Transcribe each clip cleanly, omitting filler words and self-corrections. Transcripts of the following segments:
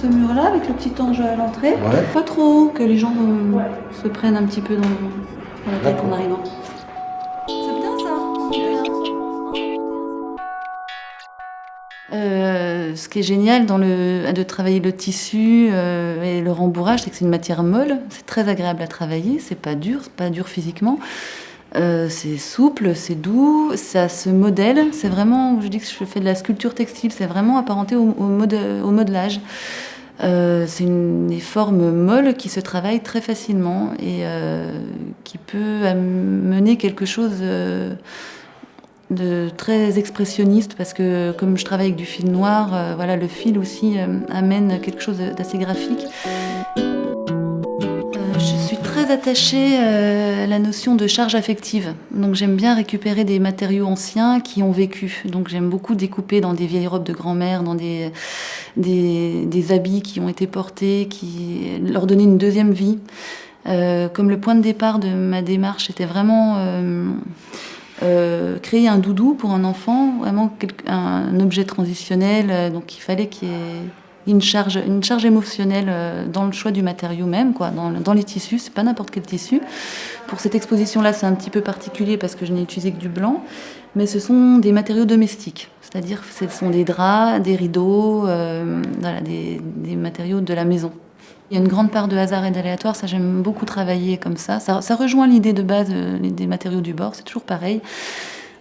ce mur-là, avec le petit ange à l'entrée. Ouais. Pas trop haut, que les gens se prennent un petit peu dans la tête en arrivant. C'est bien ça. Ce qui est génial de travailler le tissu et le rembourrage, c'est que c'est une matière molle, c'est très agréable à travailler, c'est pas dur physiquement. C'est souple, c'est doux, ça se modèle. C'est vraiment, je dis que je fais de la sculpture textile, c'est vraiment apparenté au modelage. C'est des formes molles qui se travaillent très facilement et qui peut amener quelque chose de très expressionniste, parce que comme je travaille avec du fil noir, voilà, le fil aussi amène quelque chose d'assez graphique. Je suis très attachée à la notion de charge affective. Donc j'aime bien récupérer des matériaux anciens qui ont vécu. Donc j'aime beaucoup découper dans des vieilles robes de grand-mère, dans des habits qui ont été portés, leur donner une deuxième vie. Comme le point de départ de ma démarche était vraiment créer un doudou pour un enfant, vraiment un objet transitionnel. Donc il fallait qu'il y ait une charge émotionnelle dans le choix du matériau même, quoi, dans les tissus. C'est pas n'importe quel tissu. Pour cette exposition-là, c'est un petit peu particulier parce que je n'ai utilisé que du blanc, mais ce sont des matériaux domestiques, c'est-à-dire que ce sont des draps, des rideaux, voilà, des matériaux de la maison. Il y a une grande part de hasard et d'aléatoire, ça j'aime beaucoup travailler comme ça. Ça rejoint l'idée de base des matériaux du bord, c'est toujours pareil.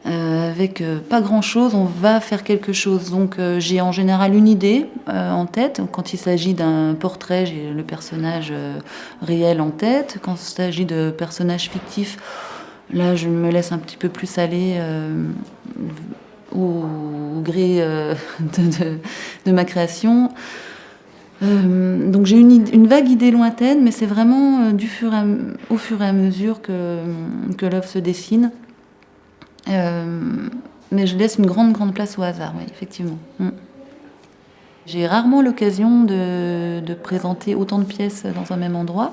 Avec pas grand-chose, on va faire quelque chose. Donc j'ai en général une idée en tête. Quand il s'agit d'un portrait, j'ai le personnage réel en tête. Quand il s'agit de personnages fictifs, là je me laisse un petit peu plus aller au gré de ma création. Donc j'ai une vague idée lointaine, mais c'est vraiment au fur et à mesure que l'œuvre se dessine. Mais je laisse une grande place au hasard, oui, effectivement. J'ai rarement l'occasion de présenter autant de pièces dans un même endroit.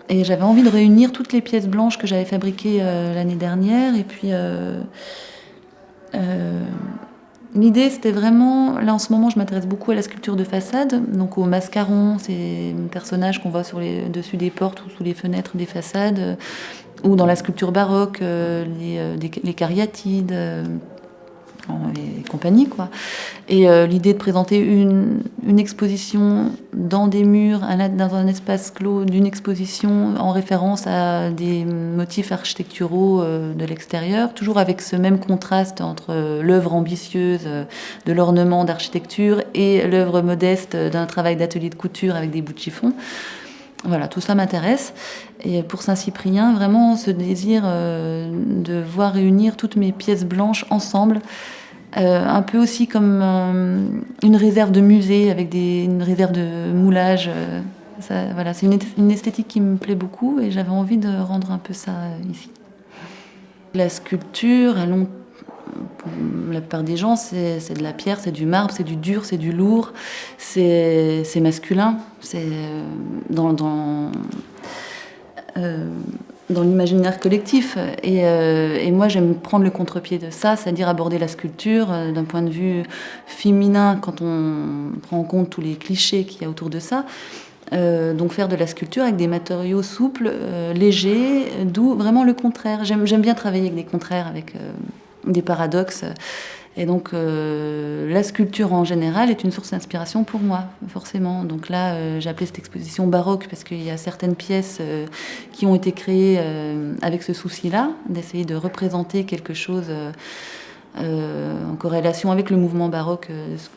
Et j'avais envie de réunir toutes les pièces blanches que j'avais fabriquées l'année dernière. Et puis, l'idée, c'était vraiment... Là, en ce moment, je m'intéresse beaucoup à la sculpture de façade, donc aux mascarons, ces personnages qu'on voit dessus des portes ou sous les fenêtres des façades, ou dans la sculpture baroque, les cariatides et compagnie, quoi. Et l'idée de présenter une exposition dans des murs, dans un espace clos d'une exposition en référence à des motifs architecturaux de l'extérieur, toujours avec ce même contraste entre l'œuvre ambitieuse de l'ornement d'architecture et l'œuvre modeste d'un travail d'atelier de couture avec des bouts de chiffon. Voilà, tout ça m'intéresse. Et pour Saint-Cyprien, vraiment ce désir de voir réunir toutes mes pièces blanches ensemble, un peu aussi comme une réserve de musée avec une réserve de moulage. Voilà, c'est une esthétique qui me plaît beaucoup et j'avais envie de rendre un peu ça ici. La sculpture, pour la plupart des gens, c'est de la pierre, c'est du marbre, c'est du dur, c'est du lourd, c'est masculin, c'est dans l'imaginaire collectif. Et moi, j'aime prendre le contre-pied de ça, c'est-à-dire aborder la sculpture d'un point de vue féminin, quand on prend en compte tous les clichés qu'il y a autour de ça. Donc faire de la sculpture avec des matériaux souples, légers, doux, vraiment le contraire. J'aime bien travailler avec des contraires, avec des paradoxes. Et donc la sculpture en général est une source d'inspiration pour moi, forcément. Donc là, j'ai appelé cette exposition baroque parce qu'il y a certaines pièces qui ont été créées avec ce souci-là, d'essayer de représenter quelque chose en corrélation avec le mouvement baroque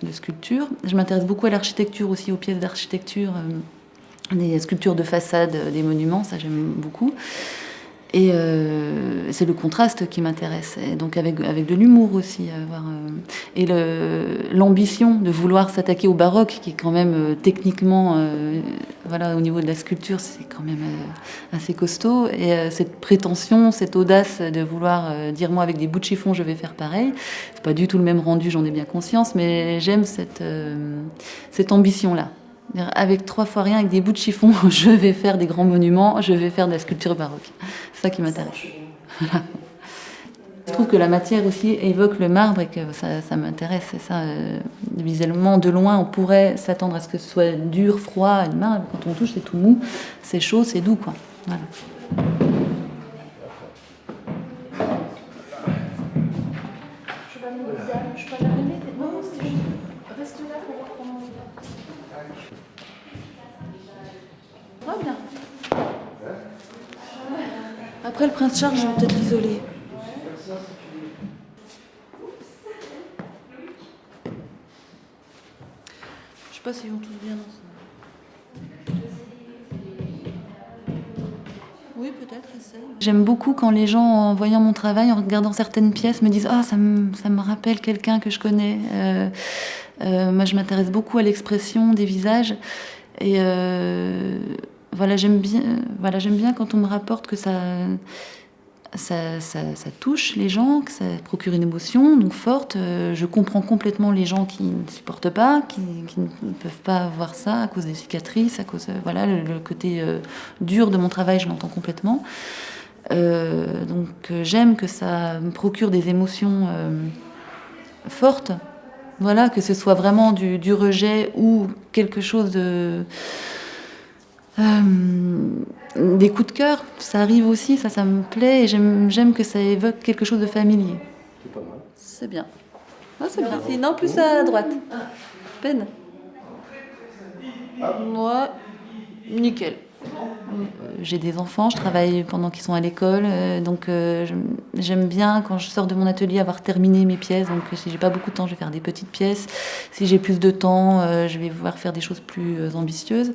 de sculpture. Je m'intéresse beaucoup à l'architecture aussi, aux pièces d'architecture, des sculptures de façade, des monuments, ça j'aime beaucoup. Et c'est le contraste qui m'intéresse, et donc avec de l'humour aussi, et l'ambition de vouloir s'attaquer au baroque, qui est quand même techniquement, voilà, au niveau de la sculpture, c'est quand même assez costaud, et cette prétention, cette audace de vouloir dire moi avec des bouts de chiffon je vais faire pareil. C'est pas du tout le même rendu, j'en ai bien conscience, mais j'aime cette ambition-là. Avec 3 fois rien, avec des bouts de chiffon, je vais faire des grands monuments, je vais faire de la sculpture baroque. C'est ça qui m'intéresse. Voilà. Je trouve que la matière aussi évoque le marbre et que ça m'intéresse. C'est ça, visuellement, de loin, on pourrait s'attendre à ce que ce soit dur, froid, et le marbre. Quand on touche, c'est tout mou, c'est chaud, c'est doux, quoi. Voilà. Très bien. Après le prince Charles, je vais peut-être l'isoler. Je sais pas s'ils vont tous bien dans ça. Oui, peut-être, essaye. J'aime beaucoup quand les gens, en voyant mon travail, en regardant certaines pièces, me disent « Ah, ça me rappelle quelqu'un que je connais ». Moi, je m'intéresse beaucoup à l'expression des visages. Et voilà, j'aime bien quand on me rapporte que ça touche les gens, que ça procure une émotion donc forte. Je comprends complètement les gens qui ne supportent pas, qui ne peuvent pas voir ça à cause des cicatrices, à cause voilà le côté dur de mon travail, je l'entends complètement. Donc j'aime que ça me procure des émotions fortes. Voilà, que ce soit vraiment du rejet ou quelque chose de des coups de cœur, ça arrive aussi, ça me plaît et j'aime que ça évoque quelque chose de familier. C'est pas mal. C'est bien. Ah, c'est bien. Non, plus à droite. Peine. Moi, nickel. J'ai des enfants, je travaille pendant qu'ils sont à l'école, donc j'aime bien quand je sors de mon atelier avoir terminé mes pièces. Donc si j'ai pas beaucoup de temps, je vais faire des petites pièces. Si j'ai plus de temps, je vais pouvoir faire des choses plus ambitieuses.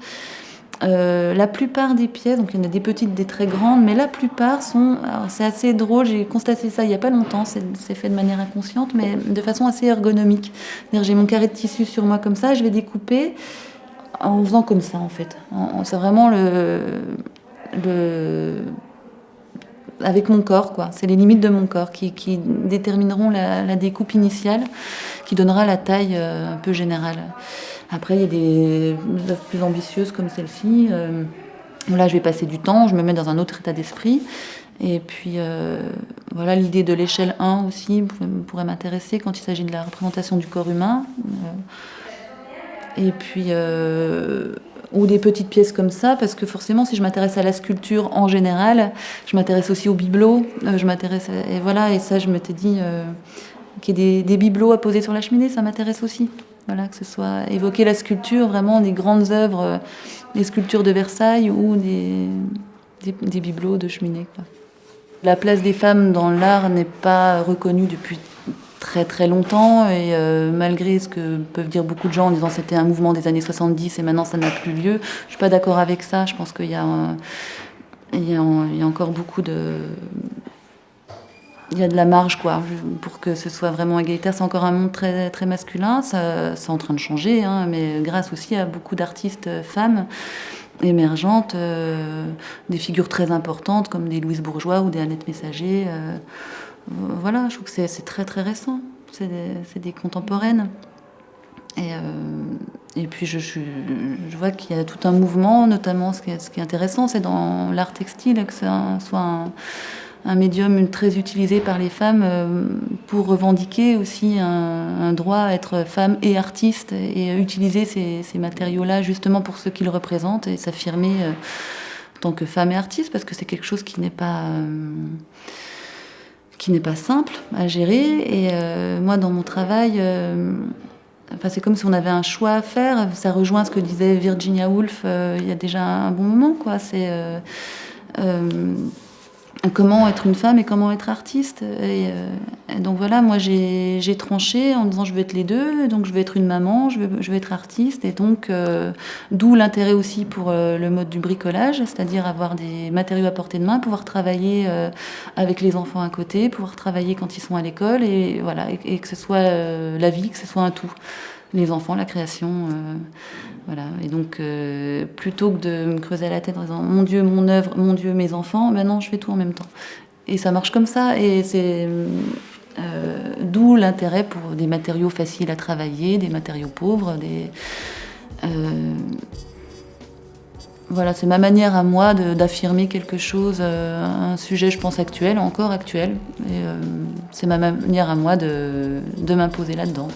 La plupart des pièces, donc il y en a des petites, des très grandes, mais la plupart sont, alors c'est assez drôle, j'ai constaté ça il n'y a pas longtemps, c'est fait de manière inconsciente, mais de façon assez ergonomique. C'est-à-dire, j'ai mon carré de tissu sur moi comme ça, je vais découper en faisant comme ça en fait. C'est vraiment avec mon corps, quoi. C'est les limites de mon corps qui détermineront la découpe initiale, qui donnera la taille un peu générale. Après, il y a des œuvres plus ambitieuses comme celle-ci. Là, je vais passer du temps, je me mets dans un autre état d'esprit. Et puis, voilà, l'idée de l'échelle 1 aussi pourrait m'intéresser quand il s'agit de la représentation du corps humain. Et puis, ou des petites pièces comme ça, parce que forcément, si je m'intéresse à la sculpture en général, je m'intéresse aussi aux bibelots. Et voilà, et ça, je m'étais dit qu'il y ait des bibelots à poser sur la cheminée, ça m'intéresse aussi. Voilà, que ce soit évoquer la sculpture, vraiment des grandes œuvres, les sculptures de Versailles ou des bibelots de cheminée, quoi. La place des femmes dans l'art n'est pas reconnue depuis très très longtemps et malgré ce que peuvent dire beaucoup de gens en disant que c'était un mouvement des années 70 et maintenant ça n'a plus lieu, je suis pas d'accord avec ça. Je pense qu'il y a encore beaucoup de... Il y a de la marge, quoi, pour que ce soit vraiment égalitaire. C'est encore un monde très, très masculin, c'est en train de changer, hein, mais grâce aussi à beaucoup d'artistes femmes émergentes, des figures très importantes comme des Louise Bourgeois ou des Annette Messager. Voilà, je trouve que c'est très très récent, c'est des contemporaines. Et puis je vois qu'il y a tout un mouvement, notamment ce qui est intéressant, c'est dans l'art textile, que ce soit un médium très utilisé par les femmes pour revendiquer aussi un droit à être femme et artiste et utiliser ces matériaux-là justement pour ce qu'ils représentent et s'affirmer en tant que femme et artiste, parce que c'est quelque chose qui n'est pas simple à gérer. Et moi, dans mon travail, c'est comme si on avait un choix à faire. Ça rejoint ce que disait Virginia Woolf il y a déjà un bon moment, quoi. C'est comment être une femme et comment être artiste. Et donc voilà, moi j'ai tranché en disant je veux être les deux, donc je veux être une maman, je veux être artiste, et donc d'où l'intérêt aussi pour le mode du bricolage, c'est-à-dire avoir des matériaux à portée de main, pouvoir travailler avec les enfants à côté, pouvoir travailler quand ils sont à l'école, et voilà, et que ce soit la vie, que ce soit un tout. Les enfants, la création, voilà. Et donc, plutôt que de me creuser la tête en disant « Mon Dieu, mon œuvre, mon Dieu, mes enfants », ben non, je fais tout en même temps. Et ça marche comme ça, et c'est d'où l'intérêt pour des matériaux faciles à travailler, des matériaux pauvres, Voilà, c'est ma manière à moi d'affirmer quelque chose, un sujet, je pense, actuel, encore actuel. Et c'est ma manière à moi de m'imposer là-dedans.